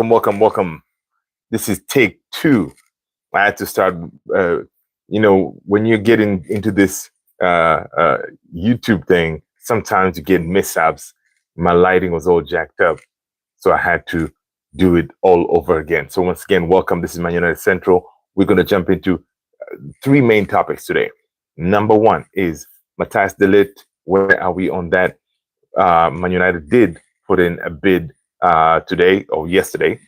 welcome. This is take two. I had to start. When you're getting into this YouTube thing, sometimes you get mishaps. My lighting was all jacked up, so I had to do it all over again. So once again, welcome. This is Man United Central. We're going to jump into three main topics today. Number one is Matthijs de Ligt. Where are we on that? Man United did put in a bid today or yesterday.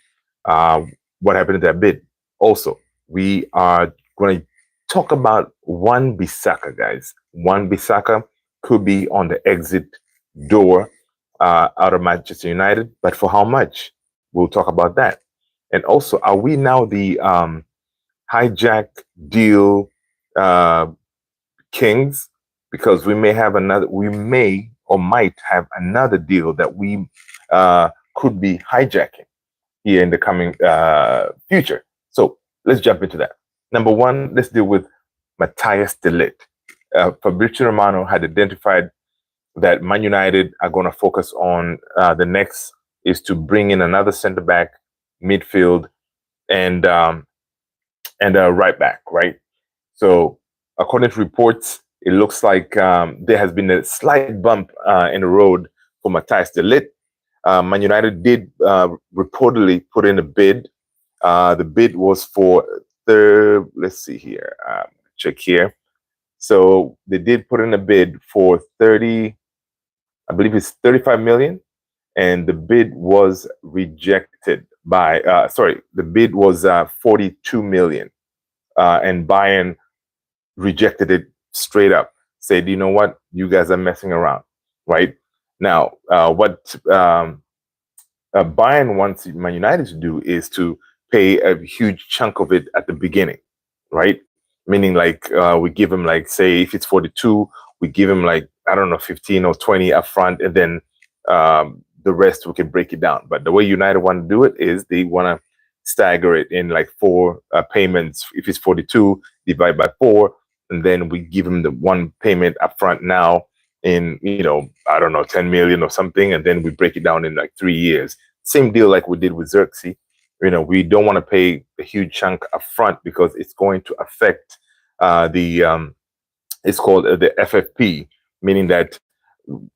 What happened to that bid? Also, we are going to talk about one Bissaka, guys. One Bissaka could be on the exit door out of Manchester United, but for how much? We'll talk about that. And also, are we now the hijack deal kings? Because we may or might have another deal that we could be hijacking here in the coming future. So let's jump into that. Number one, let's deal with Matthijs de Ligt. Fabrizio Romano had identified that Man United are going to focus on the next is to bring in another center back, midfield, and a right back, right? So according to reports, it looks like there has been a slight bump in the road for Matthijs de Ligt. Man United did reportedly put in a bid. The bid was for let's see here, check here. So they did put in a bid for 30, I believe it's 35 million, and the bid was rejected by, the bid was 42 million, and Bayern rejected it straight up, said, you know what, you guys are messing around, right? Now, what Bayern wants Man United to do is to pay a huge chunk of it at the beginning, right? Meaning like we give him like, say, if it's 42, we give him like, I don't know, 15 or 20 up front, and then the rest we can break it down. But the way United want to do it is they want to stagger it in like four payments. If it's 42, divide by 4, and then we give him the one payment up front now in, I don't know, 10 million or something, and then we break it down in like 3 years. Same deal like we did with Xerxes. We don't want to pay a huge chunk up front because it's going to affect it's called the FFP, meaning that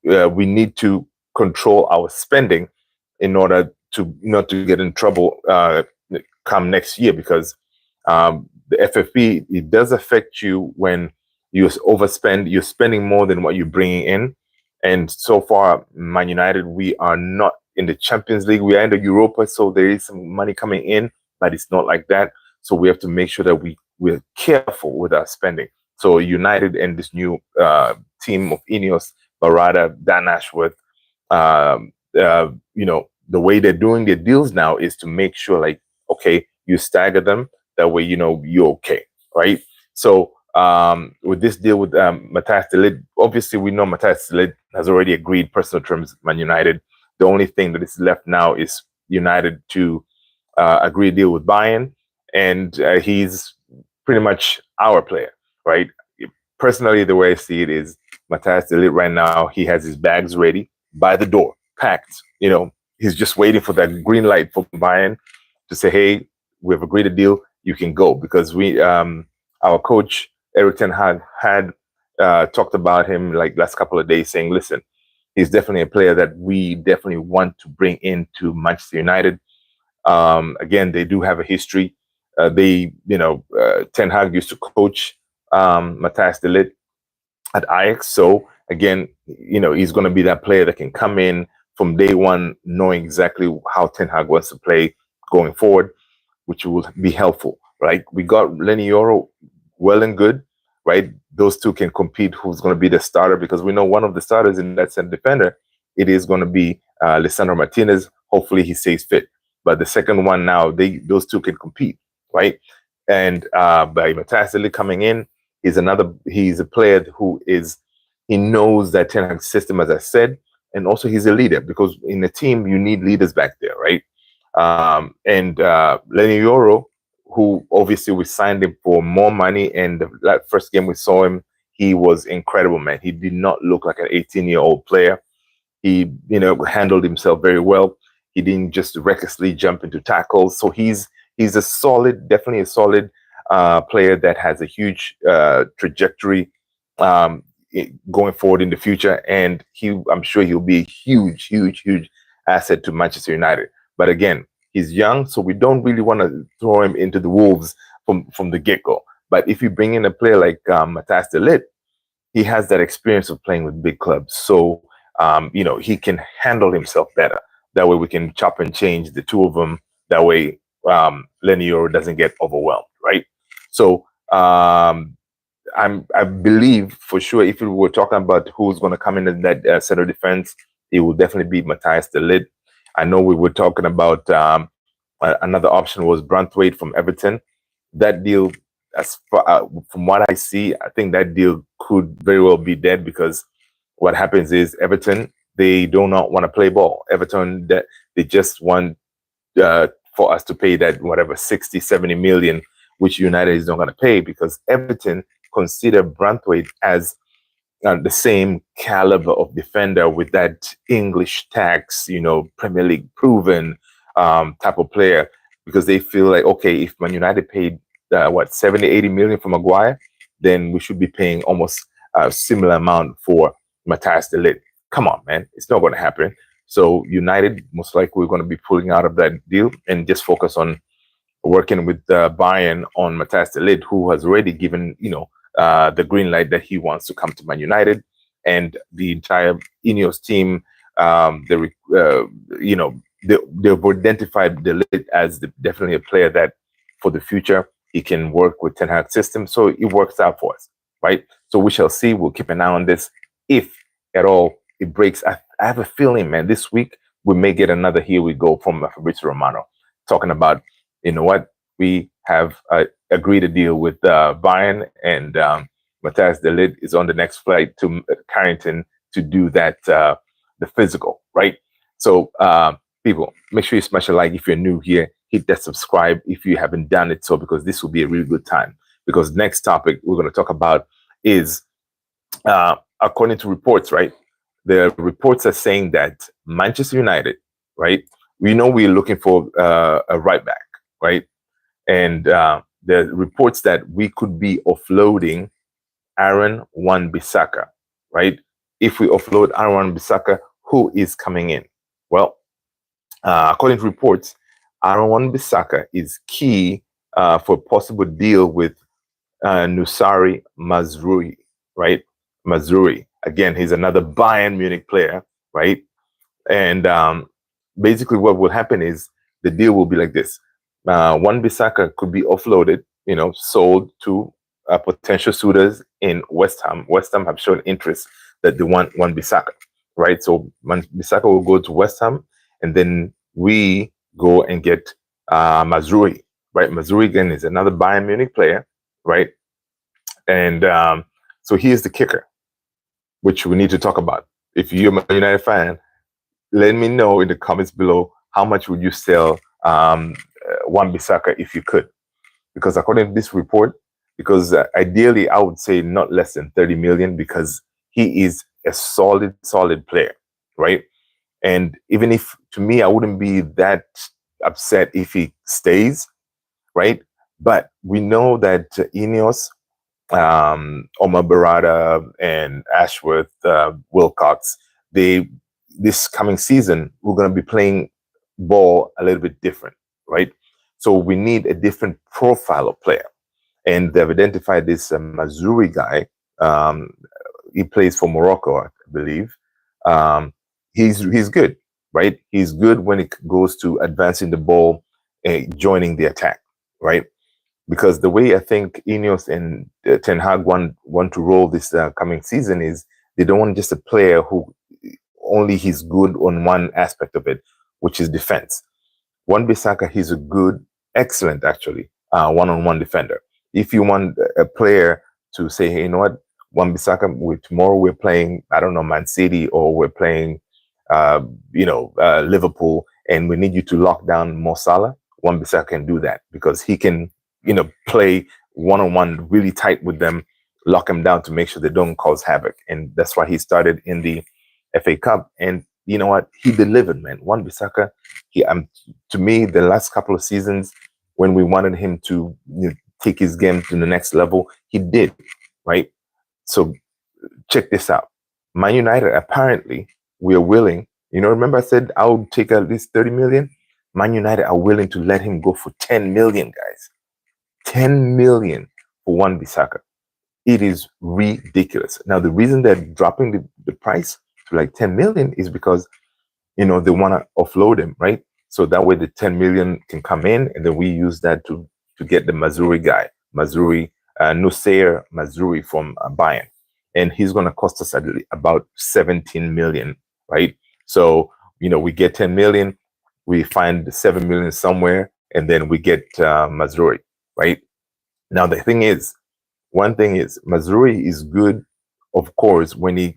we need to control our spending in order to not to get in trouble come next year, because the FFP, it does affect you when you overspend. You're spending more than what you're bringing in. And so far, Man United, we are not in the Champions League. We are in the Europa, so there is some money coming in, but it's not like that. So we have to make sure that we're careful with our spending. So United and this new team of Ineos, Barada, Dan Ashworth, the way they're doing their deals now is to make sure, like, okay, you stagger them. That way, you're okay, right? So with this deal with Matthijs de Ligt, obviously we know Matthijs de Ligt has already agreed personal terms with Man United. The only thing that is left now is United to agree a deal with Bayern, and he's pretty much our player, right? Personally, the way I see it is Matthijs de Ligt right now, he has his bags ready by the door, packed. He's just waiting for that green light from Bayern to say, hey, we've agreed a deal, you can go. Because our coach, Erik ten Hag, had talked about him like last couple of days, saying, listen, he's definitely a player that we definitely want to bring into Manchester United. Again, they do have a history. Ten Hag used to coach Matthijs de Ligt at Ajax. So again, he's going to be that player that can come in from day one, knowing exactly how Ten Hag wants to play going forward, which will be helpful, right? We got Lenny Yoro, well and good, right? Those two can compete who's going to be the starter, because we know one of the starters in that center defender, it is going to be Lisandro Martinez. Hopefully he stays fit. But the second one now, those two can compete, right? And by Matthijs de Ligt coming in, he's a player he knows that Ten Hag system, as I said, and also he's a leader, because in a team you need leaders back there, right? And Lenny Yoro, who obviously we signed him for more money, and that first game we saw him, he was incredible, man. He did not look like an 18-year-old player. He, handled himself very well. He didn't just recklessly jump into tackles. So he's a solid, definitely a solid player that has a huge trajectory going forward in the future. And I'm sure he'll be a huge, huge, huge asset to Manchester United. But again, he's young, so we don't really want to throw him into the wolves from the get-go. But if you bring in a player like Matthijs de Ligt, he has that experience of playing with big clubs. So, he can handle himself better. That way we can chop and change the two of them. That way Lenior doesn't get overwhelmed, right? So I believe for sure if we were talking about who's going to come in that center defense, it will definitely be Matthijs de Ligt. I know we were talking about another option was Branthwaite from Everton. That deal, from what I see, I think that deal could very well be dead because what happens is Everton, they do not want to play ball. Everton, they just want for us to pay that whatever 60, 70 million, which United is not going to pay because Everton consider Branthwaite as the same caliber of defender with that English tax, Premier League proven type of player, because they feel like, okay, if Man United paid 70, 80 million for Maguire, then we should be paying almost a similar amount for Matthijs de Ligt. Come on, man, it's not going to happen. So United most likely we're going to be pulling out of that deal and just focus on working with Bayern on Matthijs de Ligt, who has already given the green light that he wants to come to Man United, and the entire Ineos team. They've identified de Ligt as definitely a player that for the future he can work with Ten Hag system. So it works out for us, right? So we shall see. We'll keep an eye on this. If at all it breaks, I have a feeling, man, this week we may get another here we go from Fabrizio Romano talking about, what we have agreed a deal with Bayern, and Matthijs de Ligt is on the next flight to Carrington to do that, the physical, right? So people, make sure you smash a like if you're new here. Hit that subscribe if you haven't done it so, because this will be a really good time. Because next topic we're going to talk about is, according to reports, right? The reports are saying that Manchester United, right? We know we're looking for a right back, right? And the reports that we could be offloading Aaron Wan-Bissaka, right? If we offload Aaron Wan-Bissaka, who is coming in? Well, according to reports, Aaron Wan-Bissaka is key for a possible deal with Nusari Mazraoui, right? Mazraoui. Again, he's another Bayern Munich player, right? And basically what will happen is the deal will be like this. Wan-Bissaka could be offloaded, sold to potential suitors in West Ham. West Ham have shown interest that they want Wan-Bissaka, right? So Wan-Bissaka will go to West Ham, and then we go and get Mazraoui, right? Mazraoui, again, is another Bayern Munich player, right? And so here's the kicker, which we need to talk about. If you're a United fan, let me know in the comments below, how much would you sell Wan-Bissaka if you could? Because according to this report, ideally I would say not less than 30 million, because he is a solid player, right? And even if, to me, I wouldn't be that upset if he stays, right? But we know that Ineos, Omar Barada and Ashworth, Wilcox, this coming season, we're going to be playing ball a little bit different, right? So we need a different profile of player. And they've identified this Mazraoui guy. He plays for Morocco, I believe. He's good, right? He's good when it goes to advancing the ball and joining the attack, right? Because the way I think Ineos and Ten Hag want to roll this coming season is they don't want just a player who only he's good on one aspect of it, which is defense. Wan-Bissaka, he's a good, excellent, actually, one-on-one defender. If you want a player to say, hey, you know what, Wan-Bissaka, tomorrow we're playing, I don't know, Man City, or we're playing, Liverpool, and we need you to lock down Mo Salah, Wan-Bissaka can do that, because he can, play one-on-one really tight with them, lock them down to make sure they don't cause havoc. And that's why he started in the FA Cup. And you know what? He delivered, man. Wan-Bissaka He, to me, the last couple of seasons when we wanted him to take his game to the next level, he did, right? So check this out. Man United, apparently, we are willing. Remember I said I would take at least 30 million? Man United are willing to let him go for 10 million, guys. 10 million for one Bissaka. It is ridiculous. Now, the reason they're dropping the price to like 10 million is because, they want to offload him, right? So that way the 10 million can come in, and then we use that to get the Mazraoui guy, Nussair Mazraoui from Bayern. And he's going to cost us about 17 million, right? So, we get 10 million, we find the 7 million somewhere, and then we get Mazraoui, right? Now, one thing is, Mazraoui is good, of course, when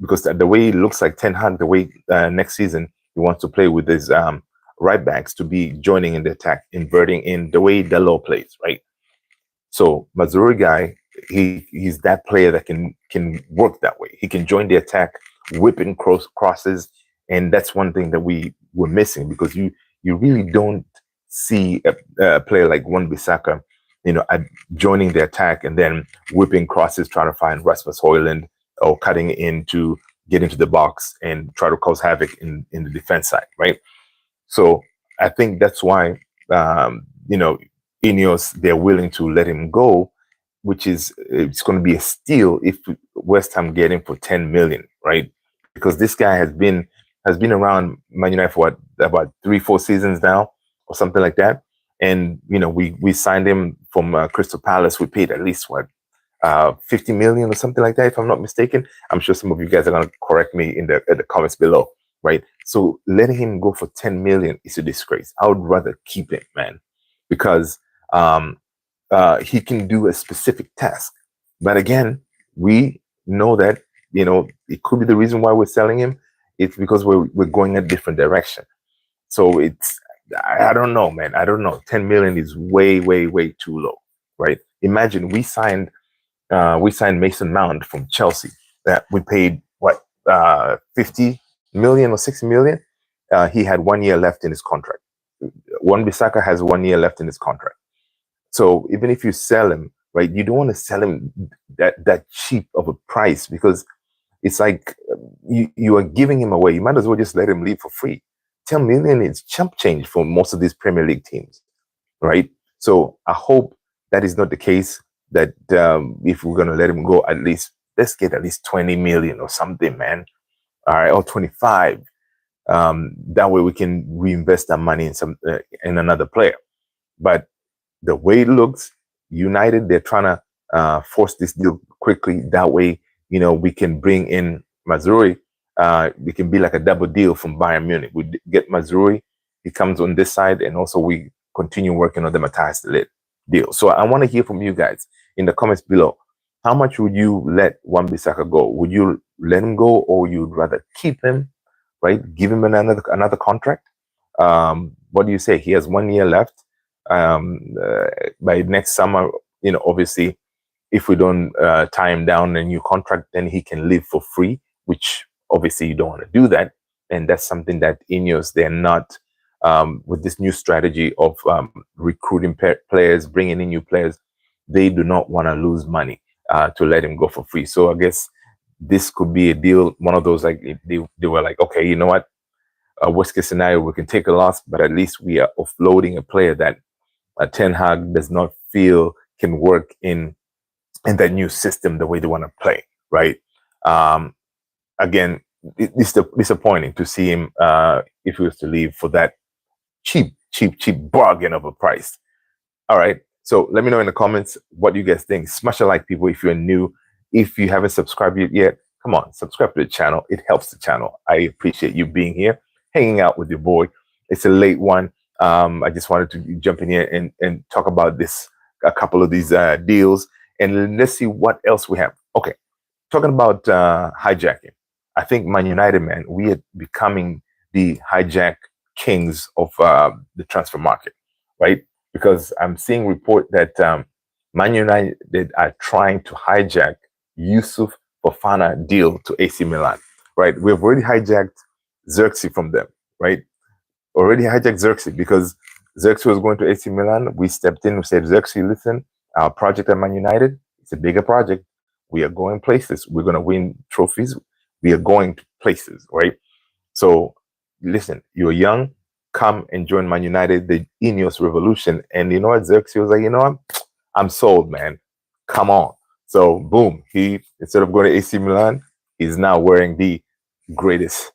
because the way he looks like Ten Hag, the way next season he wants to play with his right backs to be joining in the attack, inverting in the way Delo plays, right? So Mazraoui guy, he's that player that can work that way. He can join the attack, whipping crosses, and that's one thing that we were missing, because you really don't see a player like one Bissaka, joining the attack and then whipping crosses, trying to find Rasmus Højlund, or cutting in to get into the box and try to cause havoc in the defense side, right? So I think that's why, Ineos, they're willing to let him go, which is, it's going to be a steal if West Ham get him for 10 million, right? Because this guy has been around Man United for about 3-4 seasons now, or something like that. And we signed him from Crystal Palace. We paid at least 50 million or something like that, if I'm not mistaken. I'm sure some of you guys are going to correct me in the comments below, right? So letting him go for 10 million is a disgrace. I would rather keep him, man, because he can do a specific task. But again, we know that it could be the reason why we're selling him. It's because we're going a different direction. So I don't know, man. I don't know. 10 million is way, way, way too low, right? Imagine we signed Mason Mount from Chelsea, that we paid 50 million or 60 million. He had 1 year left in his contract. One Bissaka has 1 year left in his contract. So even if you sell him, right, you don't want to sell him that cheap of a price, because it's like you are giving him away. You might as well just let him leave for free. 10 million is chump change for most of these Premier League teams, right? So I hope that is not the case, that if we're going to let him go, at least let's get at least 20 million or something, man. All right, or 25. That way we can reinvest that money in another player. But the way it looks, United, they're trying to force this deal quickly. That way, we can bring in Mazraoui. We can be like a double deal from Bayern Munich. We get Mazraoui, he comes on this side, and also we continue working on the Matthias de Ligt deal. So I want to hear from you guys in the comments below. How much would you let Wan-Bissaka go? Would you let him go, or you'd rather keep him, right? Give him another contract? What do you say? He has 1 year left. By next summer, obviously, if we don't tie him down a new contract, then he can live for free, which obviously you don't want to do that. And that's something that Ineos, they're not, with this new strategy of recruiting players, bringing in new players, they do not want to lose money to let him go for free. So I guess this could be a deal, one of those, like they were like, okay, you know what, worst case scenario, we can take a loss, but at least we are offloading a player that Ten Hag does not feel can work in that new system the way they want to play, right? Again, it's disappointing to see him if he was to leave for that cheap bargain of a price. All right, so let me know in the comments what you guys think. Smash a like, people, if you're new. If you haven't subscribed yet, come on, subscribe to the channel. It helps the channel. I appreciate you being here, hanging out with your boy. It's a late one. I just wanted to jump in here and talk about a couple of these deals, and let's see what else we have. Okay, talking about hijacking. I think Man United, man, we are becoming the hijack kings of the transfer market, right? Because I'm seeing report that Man United are trying to hijack Yusuf Fofana deal to AC Milan, right? We've already hijacked Xerxes from them, right? already hijacked Xerxes because Xerxes was going to AC Milan. We stepped in. We said, Xerxes, listen, our project at Man United, it's a bigger project. We are going places. We're going to win trophies. We are going to places, right? So listen, you're young. Come and join Man United, the Ineos revolution. And you know what? Xerxes was like, you know what? I'm sold, man. Come on. So boom, he, instead of going to AC Milan, he's now wearing the greatest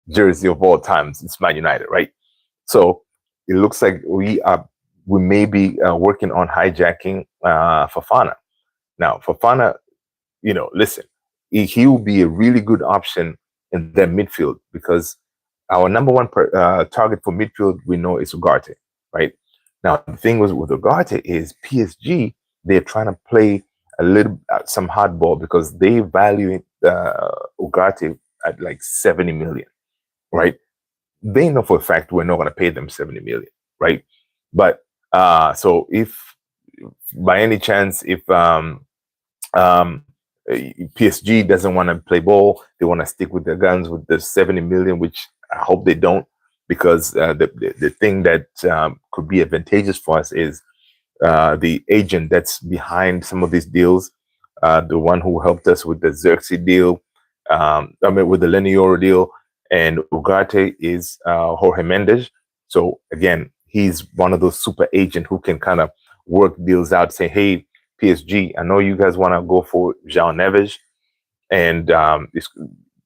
jersey of all times. It's Man United, right? So it looks like we may be working on hijacking Fofana. Now, Fofana, listen, he will be a really good option in that midfield because our number one target for midfield we know is Ugarte, right? Now the thing with Ugarte is PSG, they're trying to play a little some hardball because they value Ugarte at like 70 million, right? They know for a fact we're not going to pay them 70 million, right? But so if by any chance if um, PSG doesn't want to play ball, they want to stick with their guns with the 70 million, which I hope they don't, because the thing that could be advantageous for us is the agent that's behind some of these deals, the one who helped us with the Xerxes deal, with the Lenioro deal, and Ugarte is Jorge Mendes. So again, he's one of those super agent who can kind of work deals out, say, hey, PSG, I know you guys want to go for João Neves, and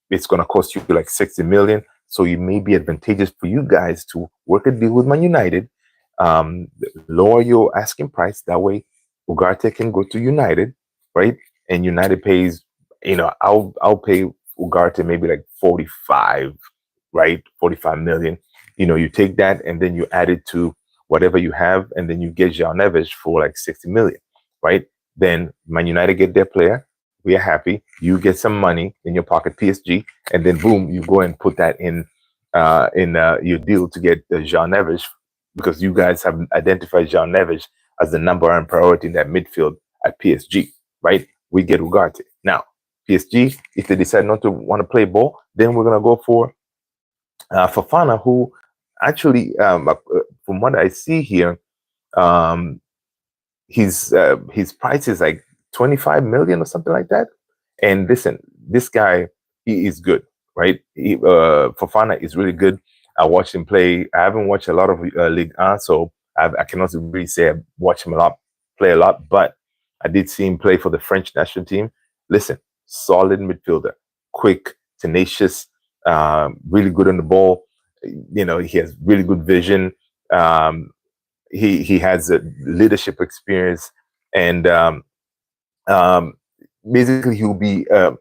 it's going to cost you like 60 million. So it may be advantageous for you guys to work a deal with Man United, lower your asking price. That way, Ugarte can go to United, right? And United pays, I'll pay Ugarte maybe like 45, right? 45 million. You take that and then you add it to whatever you have, and then you get João Neves for like 60 million, right? Then Man United get their player. We are happy. You get some money in your pocket, PSG, and then boom, you go and put that in your deal to get João Neves, because you guys have identified João Neves as the number one priority in that midfield at PSG, right? We get Ugarte. Now, PSG, if they decide not to want to play ball, then we're gonna go for Fofana, who actually, from what I see here, his price is like 25 million or something like that. And listen, this guy, he is good, right? Fofana is really good. I watched him play. I haven't watched a lot of Ligue 1, so I cannot really say I watched him play a lot, but I did see him play for the French national team. Listen, solid midfielder, quick, tenacious, really good on the ball. He has really good vision. He has a leadership experience, and basically he'll be a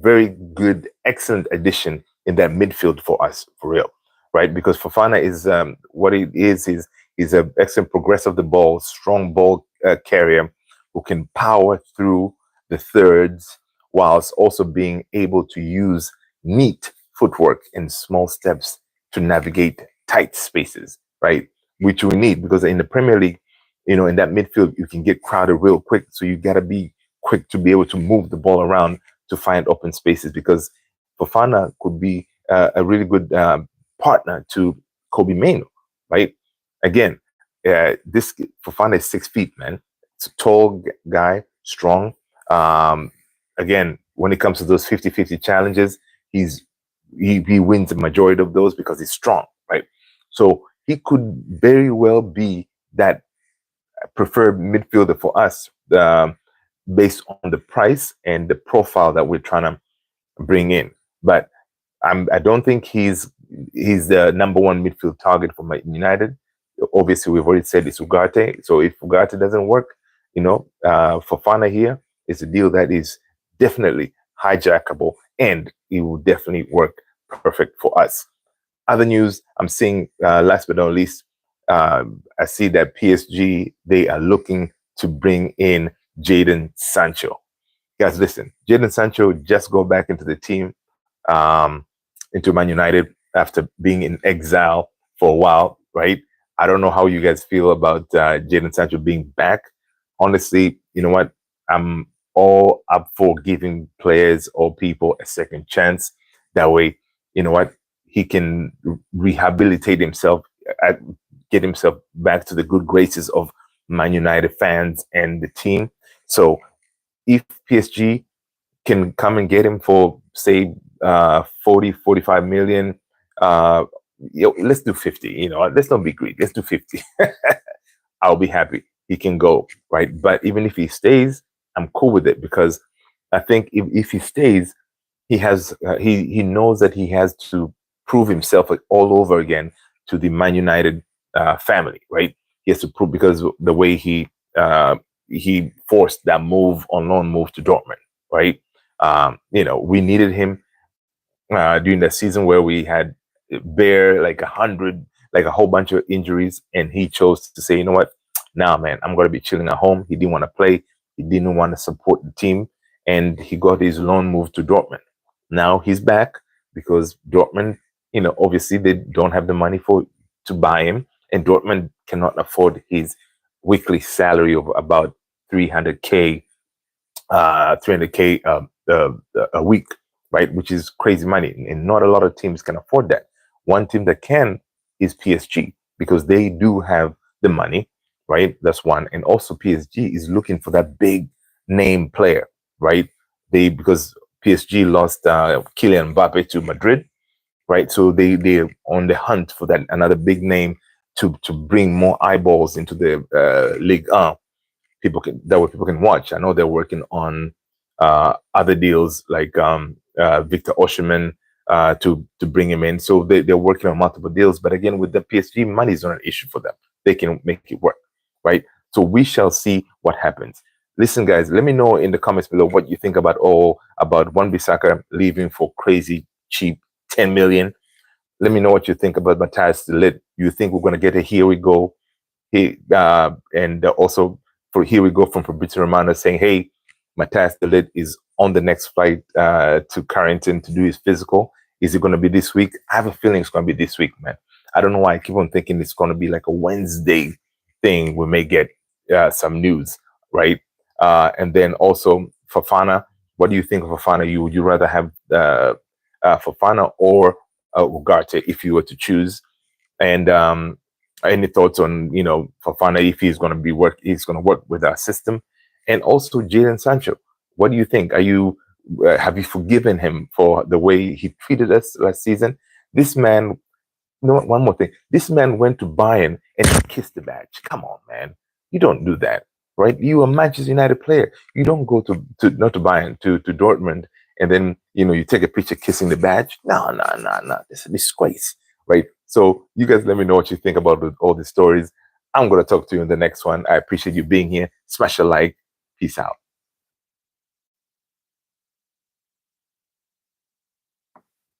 very good, excellent addition in that midfield for us, for real, right? Because Fofana is what it is he's an excellent progressor of the ball, strong ball carrier who can power through the thirds whilst also being able to use neat footwork and small steps to navigate tight spaces, right? Which we need, because in the Premier League, in that midfield, you can get crowded real quick. So you got to be quick to be able to move the ball around to find open spaces, because Fofana could be a really good partner to Kobe Mainoo, right? Again, this Fofana is 6 feet, man. It's a tall guy, strong. Again, when it comes to those 50-50 challenges, he wins the majority of those because he's strong, right? So he could very well be that preferred midfielder for us, based on the price and the profile that we're trying to bring in. But I don't think he's the number one midfield target for Man United. Obviously, we've already said it's Ugarte. So if Ugarte doesn't work, Fofana here is a deal that is definitely hijackable, and it will definitely work perfect for us. Other news I'm seeing, last but not least, I see that PSG, they are looking to bring in Jadon Sancho. Guys, listen, Jadon Sancho just go back into the team, into Man United after being in exile for a while, right? I don't know how you guys feel about Jadon Sancho being back. Honestly, you know what? I'm all up for giving players or people a second chance. That way, you know what? he can rehabilitate himself, get himself back to the good graces of Man United fans and the team. So if PSG can come and get him for say 40, 45 million, let's do 50. Let's not be greedy. Let's do 50. I'll be happy. He can go, right? But even if he stays, I'm cool with it, because I think if he stays, he knows that he has to prove himself all over again to the Man United family, right? He has to prove, because the way he forced that on loan move to Dortmund, right? We needed him during that season where we had bare like 100, like a whole bunch of injuries, and he chose to say, you know what, nah, man, I'm going to be chilling at home. He didn't want to play. He didn't want to support the team, and he got his loan move to Dortmund. Now he's back because Dortmund, obviously they don't have the money to buy him, and Dortmund cannot afford his weekly salary of about 300K, 300K a week, right? Which is crazy money, and not a lot of teams can afford that. One team that can is PSG, because they do have the money, right? That's one, and also PSG is looking for that big name player, right? Because PSG lost Kylian Mbappe to Madrid, right? So they're on the hunt for that another big name to bring more eyeballs into the Ligue 1. People can watch. I know they're working on other deals like Victor Osimhen to bring him in. So they're working on multiple deals. But again, with the PSG, money is not an issue for them. They can make it work, right? So we shall see what happens. Listen, guys, let me know in the comments below what you think about Wan Bissaka leaving for crazy cheap 10 million. Let me know what you think about Matthijs de Ligt. You think we're going to get a here we go? And also for here we go from Fabrizio Romano saying, hey, Matthijs de Ligt is on the next flight to Carrington to do his physical. Is it going to be this week? I have a feeling it's going to be this week, man. I don't know why I keep on thinking it's going to be like a Wednesday thing. We may get some news, right? And then also Fofana. What do you think of Fofana? Would you rather have Fofana or Ugarte if you were to choose? And any thoughts on Fofana, if he's going to work with our system? And also Jadon Sancho, what do you think? Have you forgiven him for the way he treated us last season? This man, one more thing. This man went to Bayern and he kissed the badge. Come on, man. You don't do that, right? You are a Manchester United player. You don't go to not to Bayern, to Dortmund, and then you take a picture kissing the badge. No. It's a disgrace, right? So you guys let me know what you think about all these stories. I'm going to talk to you in the next one. I appreciate you being here. Smash a like. Peace out.